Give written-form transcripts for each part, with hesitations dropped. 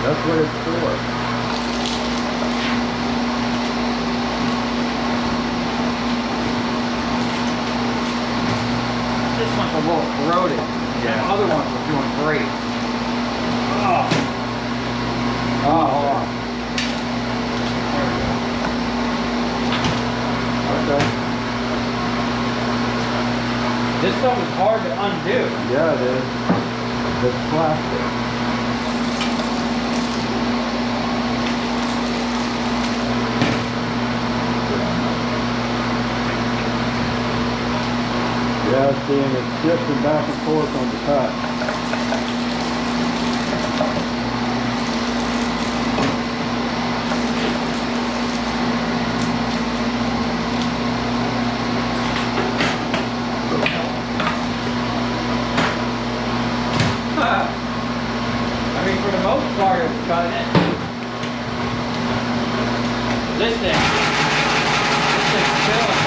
That's what it's for. This one's a little corroded. Yeah. The other ones were doing great. Oh, hold on. There we go. Okay. This stuff is hard to undo. Yeah, it is. It's plastic. Yeah, see, and it's shifting back and forth on the cut. I mean, for the most part, it's cutting it. This thing's killing it.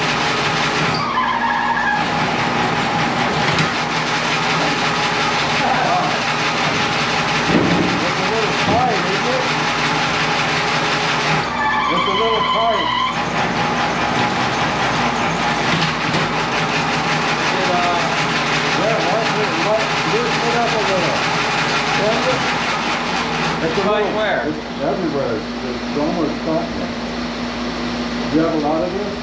It's a little tight. Loosen it up a little. It's a little, where? It's everywhere. It's almost something. Do you have a lot of this?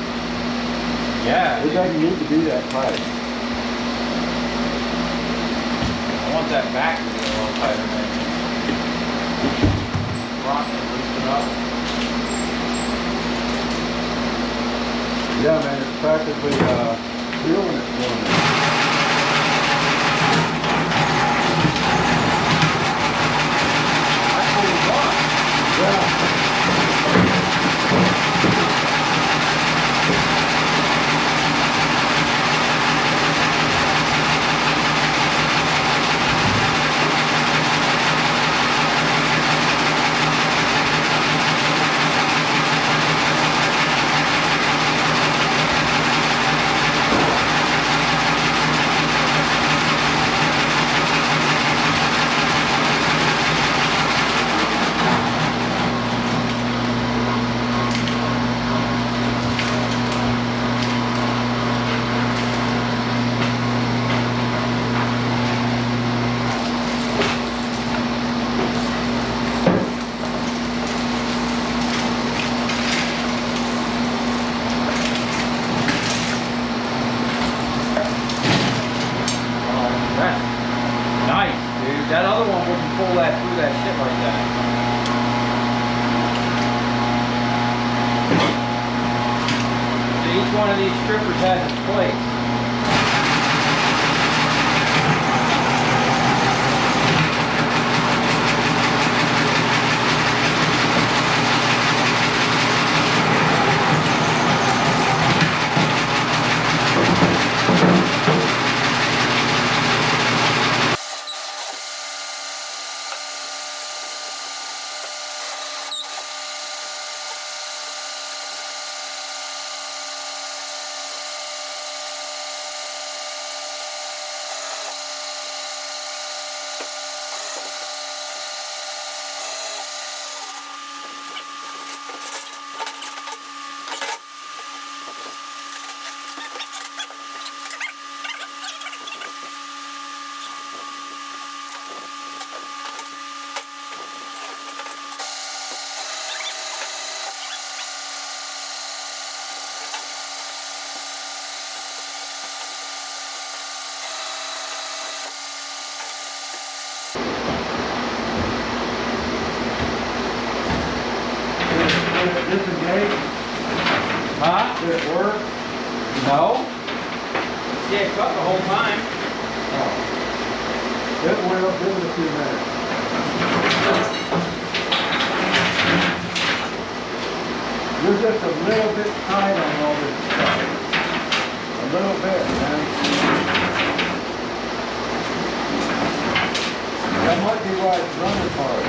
Yeah. It doesn't need to be that tight. I want that back to be a little tighter, maybe. Rock it, loosen it up. Yeah, man, it's practically feeling it for me. That's what we want. Yeah. That other one wouldn't pull that through that shit like that. So each one of these strippers has its place. Disengage? Huh? Did it work? No. See it cut the whole time. Oh. It will. Give it a few minutes. You're just a little bit tight on all this stuff. A little bit, man. That might be why it's running hard.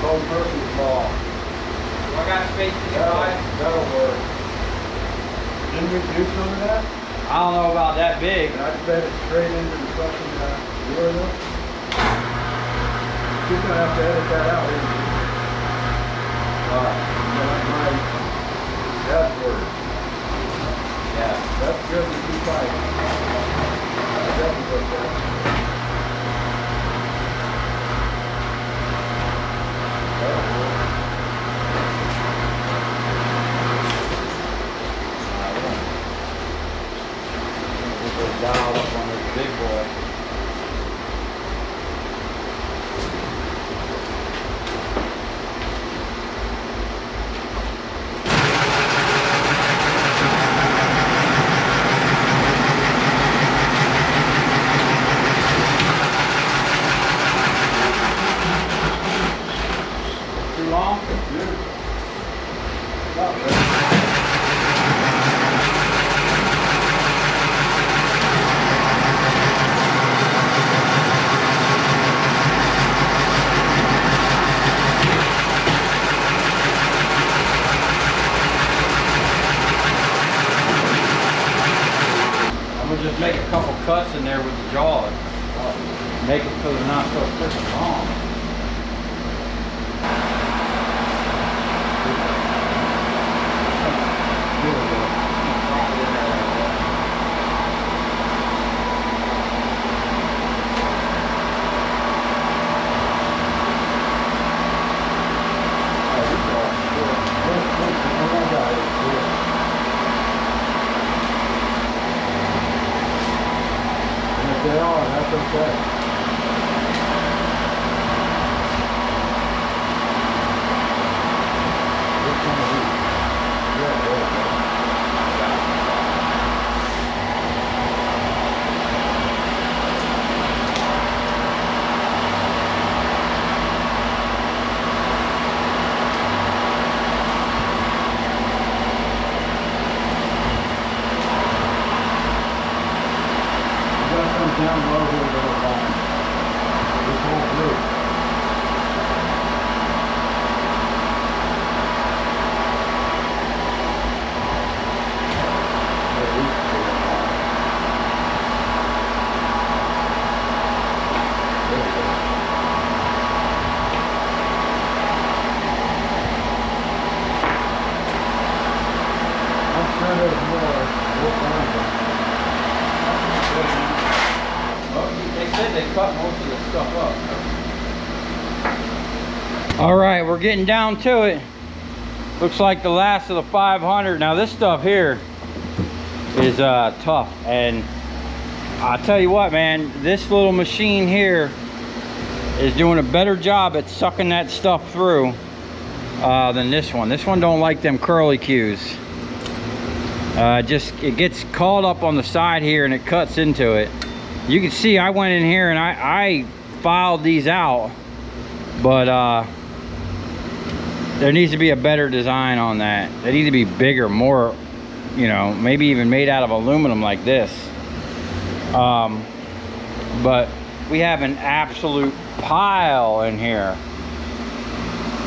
old Murphy's Law. I got space to get by. That'll work. Didn't we do some of that? I don't know about that big. And I fed it straight into the fucking urinal. You're gonna have to edit that out, isn't you? That's word. Yeah. That's good to keep fighting. I definitely put that. That'll work. Dialed up on this big boy. Too long? Good. Not bad. Just make a couple cuts in there with the jaws. Make it so they're not so freaking long. They are, that's okay. Which one of these? Yeah. Down low here a little line. This whole group. I'm sure there's more. We'll find them. They said they cut most of this stuff up. All right, we're getting down to it. Looks like the last of the 500. Now this stuff here is tough, and I'll tell you what, man, this little machine here is doing a better job at sucking that stuff through than this one. This one don't like them curly cues. It gets caught up on the side here and it cuts into it. You can see I went in here and I filed these out, but there needs to be a better design on that. They need to be bigger, more, you know, maybe even made out of aluminum like this. But we have an absolute pile in here.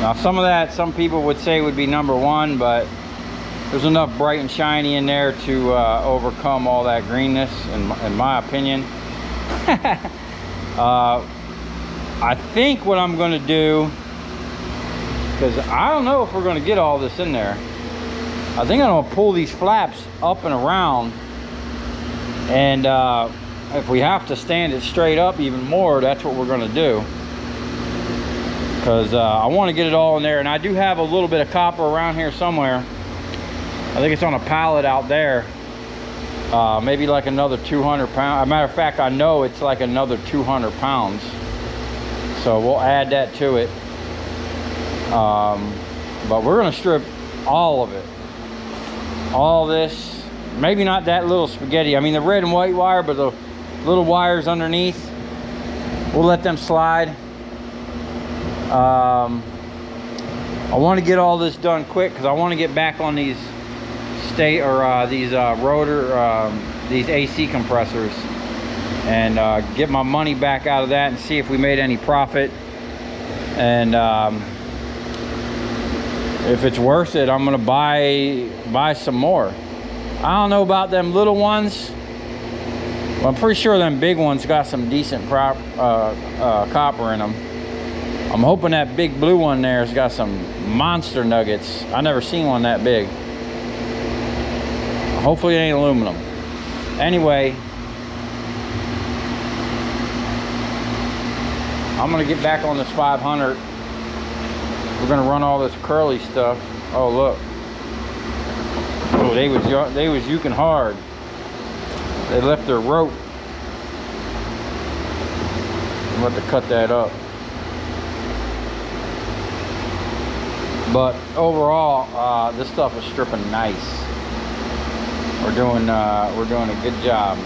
Now some of that, some people would say would be number one, but there's enough bright and shiny in there to overcome all that greenness, in my opinion. I think what I'm going to do, because I don't know if we're going to get all this in there, I think I'm going to pull these flaps up and around, and if we have to stand it straight up even more, that's what we're going to do, because I want to get it all in there. And I do have a little bit of copper around here somewhere. I think it's on a pallet out there. Maybe like another 200 pounds. As a matter of fact, I know it's like another 200 pounds. So we'll add that to it. But we're gonna strip all of it. All this, maybe not that little spaghetti. I mean the red and white wire, but the little wires underneath, we'll let them slide. I want to get all this done quick because I want to get back on these these AC compressors and get my money back out of that and see if we made any profit. And if it's worth it, I'm gonna buy some more. I don't know about them little ones. Well, I'm pretty sure them big ones got some decent copper in them. I'm hoping that big blue one there has got some monster nuggets. I never seen one that big. Hopefully it ain't aluminum. Anyway, I'm gonna get back on this 500. We're gonna run all this curly stuff. Oh look. Oh, they was yuking hard. They left their rope. I'm about to cut that up. But overall, this stuff is stripping nice. We're doing a good job.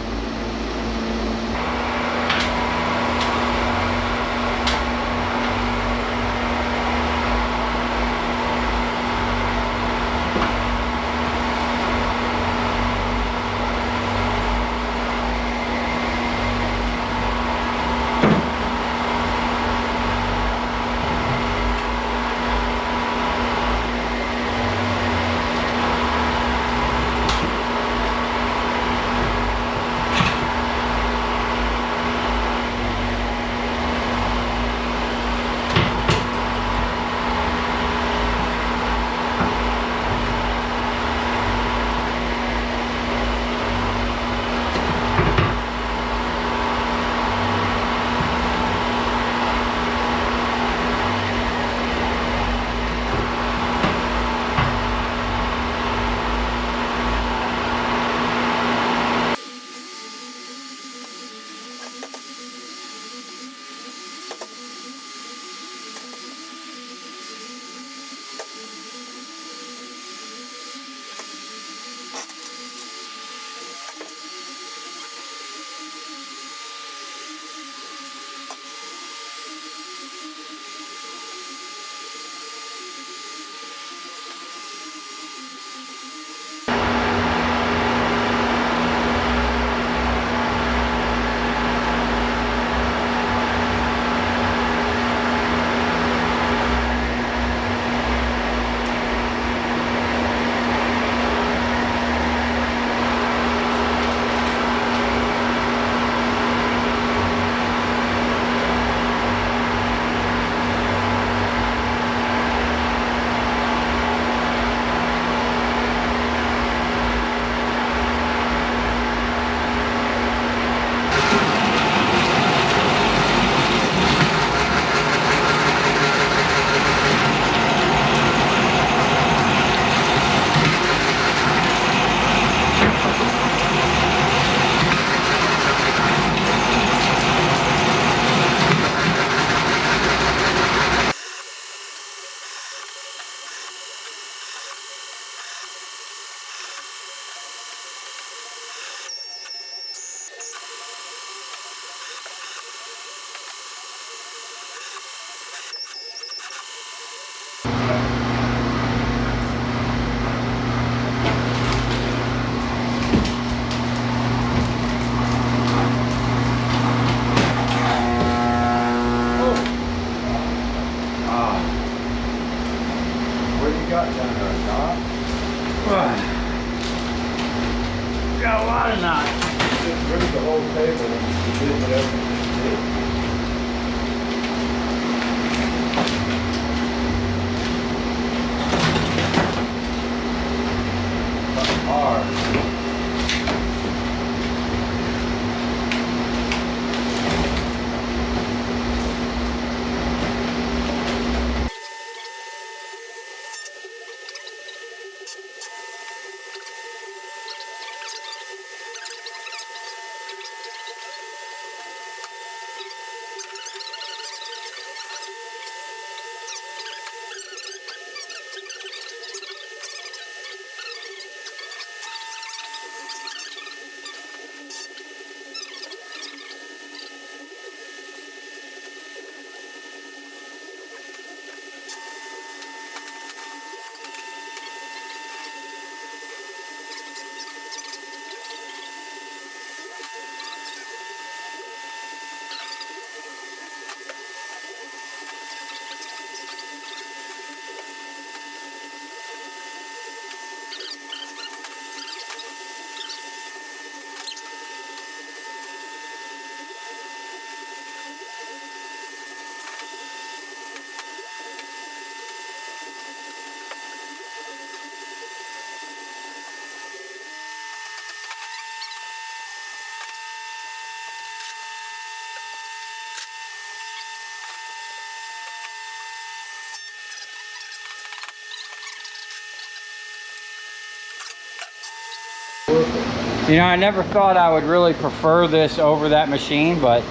Got down there, Doc? Got a lot of knots. Just rid of the whole table and did whatever you did. Hard. You know, I never thought I would really prefer this over that machine, but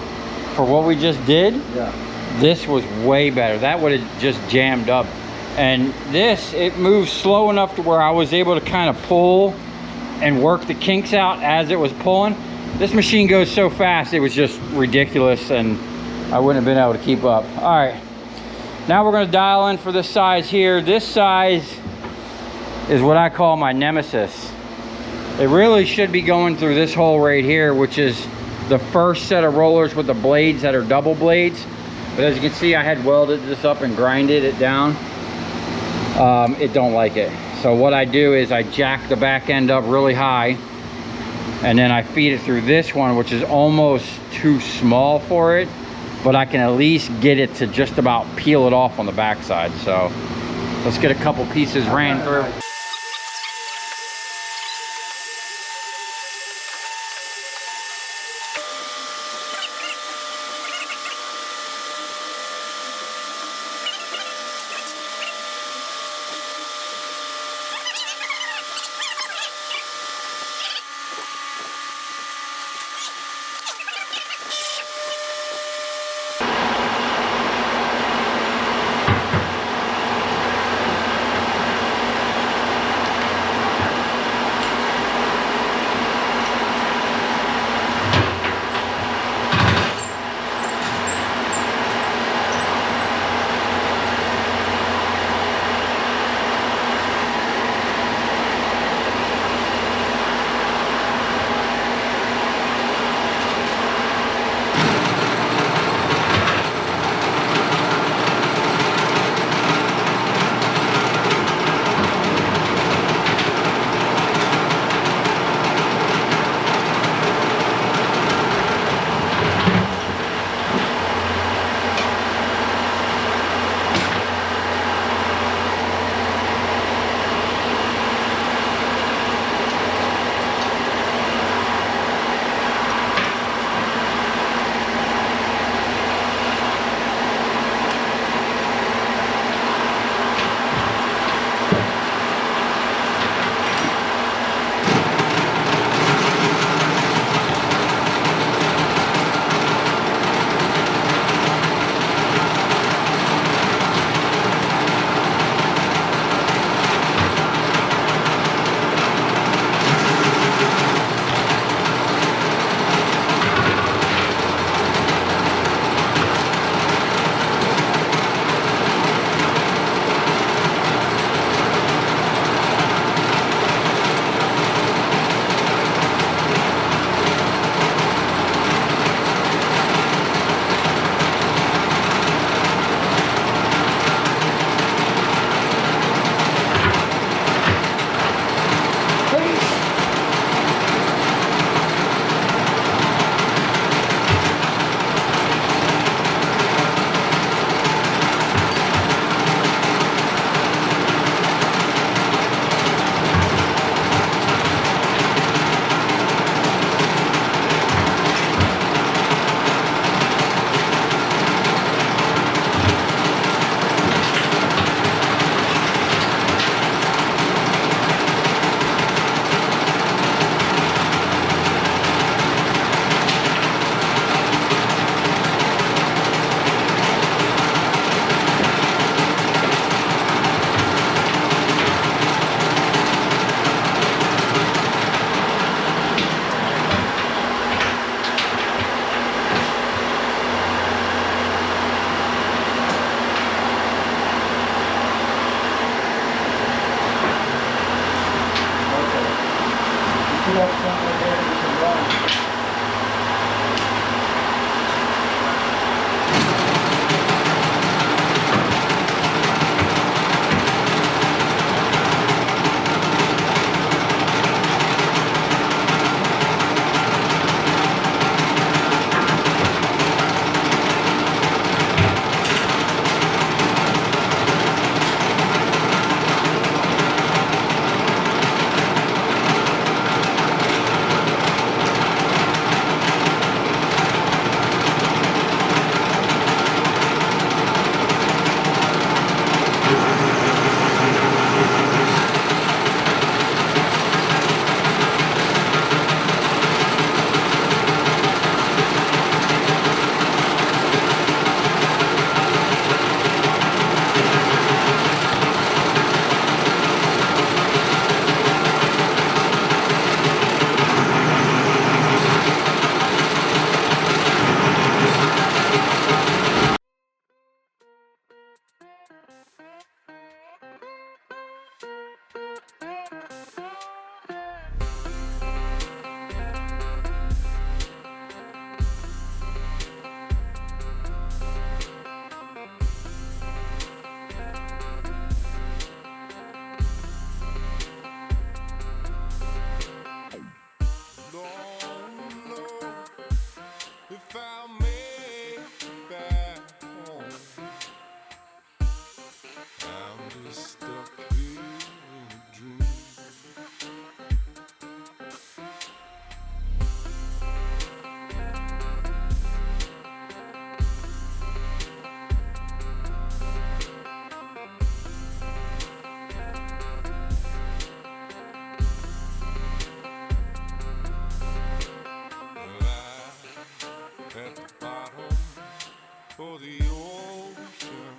for what we just did, Yeah. this was way better. That would have just jammed up. And this, it moves slow enough to where I was able to kind of pull and work the kinks out as it was pulling. This machine goes so fast, it was just ridiculous, and I wouldn't have been able to keep up. All right, now we're gonna dial in for this size here. This size is what I call my nemesis. It really should be going through this hole right here, which is the first set of rollers with the blades that are double blades. But as you can see, I had welded this up and grinded it down. It don't like it. So what I do is I jack the back end up really high, and then I feed it through this one, which is almost too small for it, but I can at least get it to just about peel it off on the backside. So let's get a couple pieces ran through. I'm just stuck here in a dream. At the bottom of the ocean,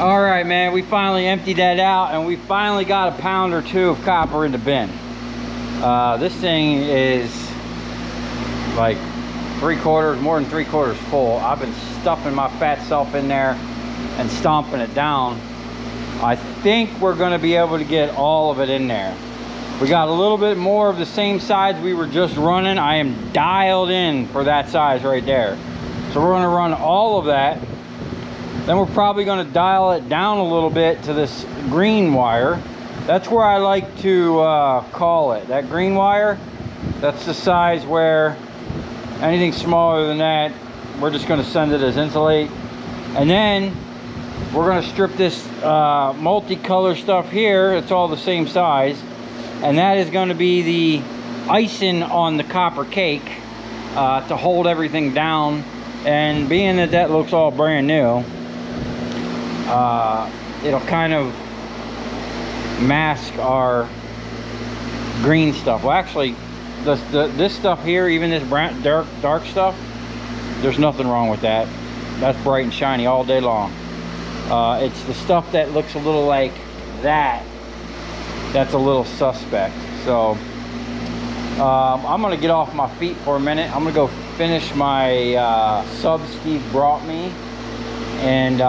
All right, man, we finally emptied that out and we finally got a pound or two of copper in the bin. This thing is like more than 3/4 full. I've been stuffing my fat self in there and stomping it down. I think we're gonna be able to get all of it in there. We got a little bit more of the same size we were just running. I am dialed in for that size right there. So we're gonna run all of that. Then we're probably gonna dial it down a little bit to this green wire. That's where I like to call it. That green wire, that's the size where anything smaller than that, we're just gonna send it as insulate. And then we're gonna strip this multicolor stuff here. It's all the same size. And that is gonna be the icing on the copper cake to hold everything down. And being that that looks all brand new, it'll kind of mask our green stuff. Well, actually, this stuff here, even this brown, dark stuff, there's nothing wrong with that. That's bright and shiny all day long. It's the stuff that looks a little like that, that's a little suspect. So I'm gonna get off my feet for a minute. I'm gonna go finish my sub Steve brought me, and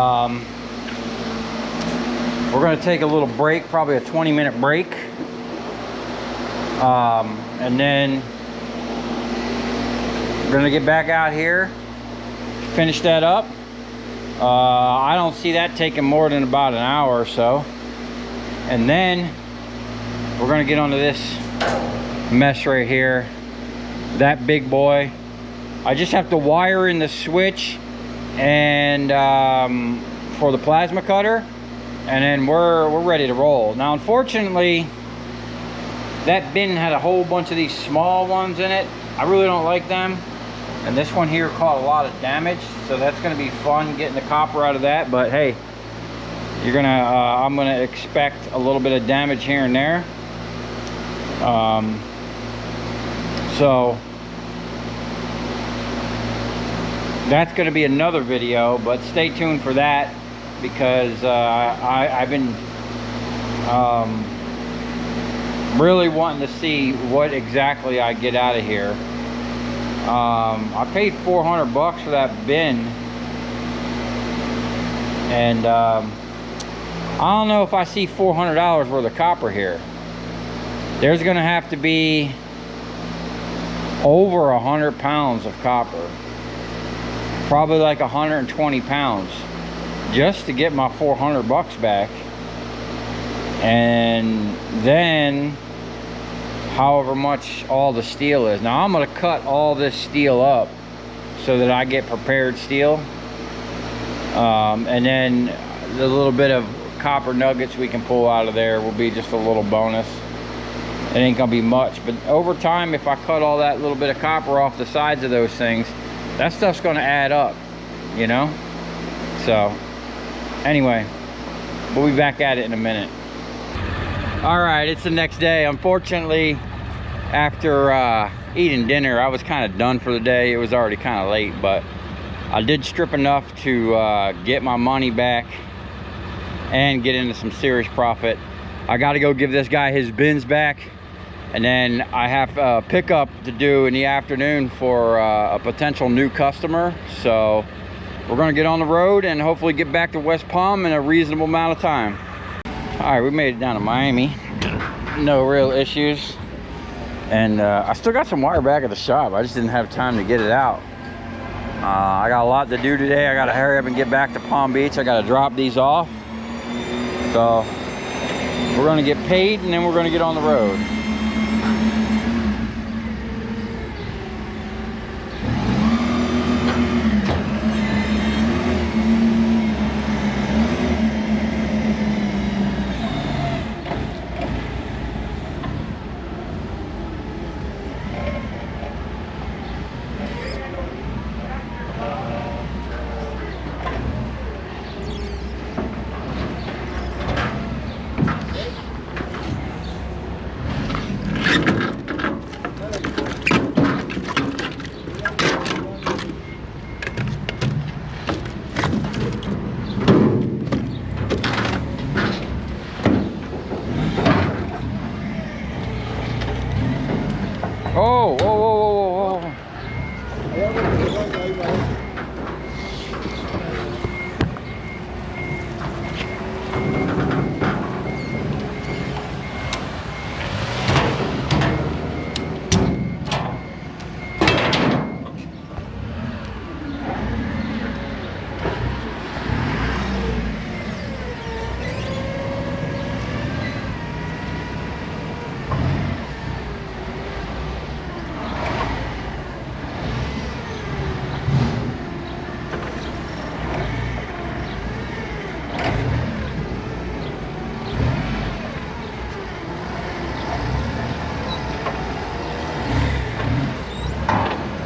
we're gonna take a little break, probably a 20-minute break, and then we're gonna get back out here, finish that up. I don't see that taking more than about an hour or so, and then we're gonna get onto this mesh right here, that big boy. I just have to wire in the switch and for the plasma cutter, and then we're ready to roll. Now, unfortunately, that bin had a whole bunch of these small ones in it. I really don't like them, and this one here caught a lot of damage, so that's going to be fun getting the copper out of that. But hey, you're gonna I'm gonna expect a little bit of damage here and there. So that's going to be another video, but stay tuned for that, because I've been really wanting to see what exactly I get out of here. I paid $400 for that bin, and I don't know if I see $400 worth of copper here. There's gonna have to be over 100 pounds of copper, probably like 120 pounds, just to get my $400 back. And then however much all the steel is. Now I'm gonna cut all this steel up so that I get prepared steel, and then the little bit of copper nuggets we can pull out of there will be just a little bonus. It ain't gonna be much, but over time, if I cut all that little bit of copper off the sides of those things, that stuff's gonna add up, you know? So anyway, we'll be back at it in a minute. All right, it's the next day. Unfortunately, after eating dinner, I was kind of done for the day. It was already kind of late, but I did strip enough to get my money back and get into some serious profit. I got to go give this guy his bins back, and then I have a pickup to do in the afternoon for a potential new customer. So we're gonna get on the road and hopefully get back to West Palm in a reasonable amount of time. All right, we made it down to Miami. No real issues. And I still got some wire back at the shop. I just didn't have time to get it out. I got a lot to do today. I gotta hurry up and get back to Palm Beach. I gotta drop these off. So we're gonna get paid, and then we're gonna get on the road.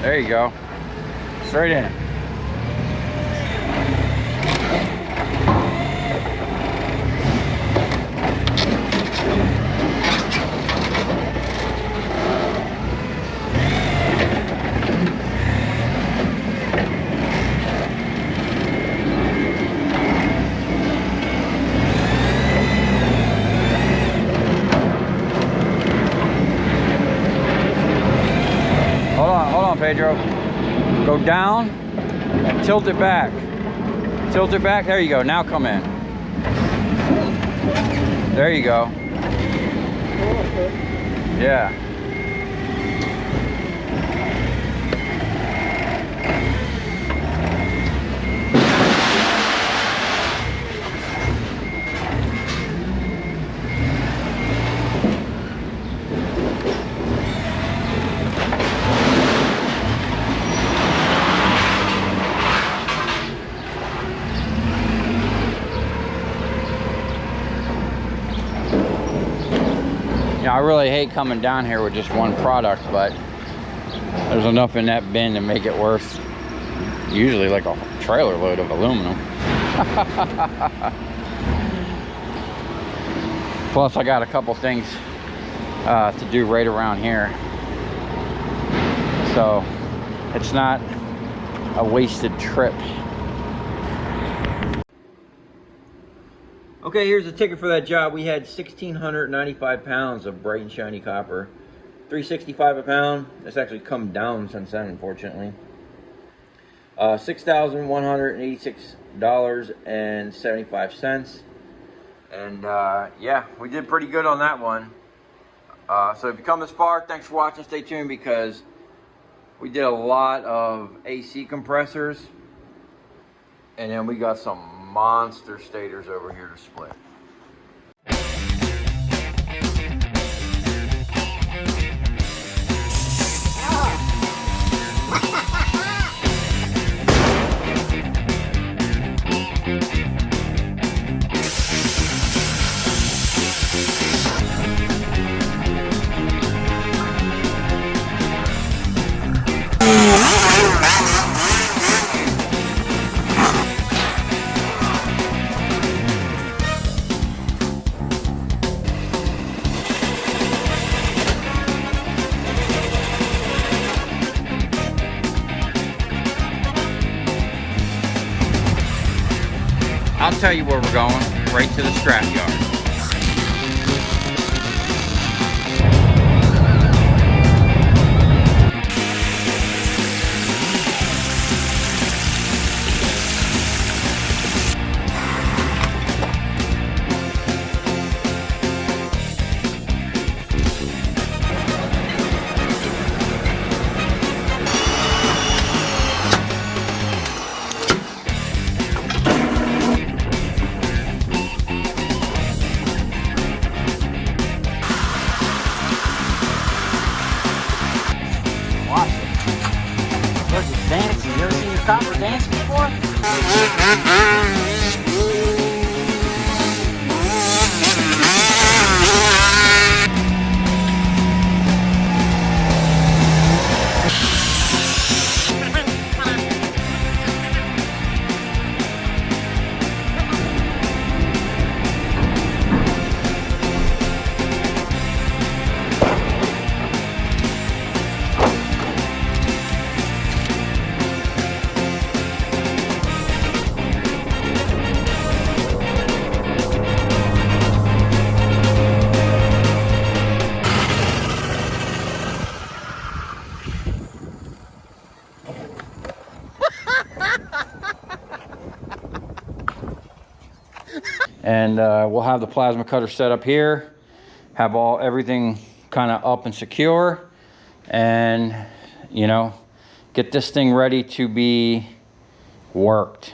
There you go. Straight in. Hold on, Pedro. Go down and tilt it back. Tilt it back. There you go. Now come in. There you go. Yeah. I really hate coming down here with just one product, but there's enough in that bin to make it worth usually like a trailer load of aluminum. Plus I got a couple things to do right around here, so it's not a wasted trip. Okay, here's the ticket for that job. We had 1,695 pounds of bright and shiny copper. $3.65 a pound. It's actually come down since then, unfortunately. $6,186.75. And yeah, we did pretty good on that one. So if you come this far, thanks for watching. Stay tuned because we did a lot of AC compressors. And then we got some monster stators over here to split. I'll tell you where we're going, right to the scrap yard. Dancing. You ever seen your copper dance before? And we'll have the plasma cutter set up here, have everything kind of up and secure, and you know, get this thing ready to be worked.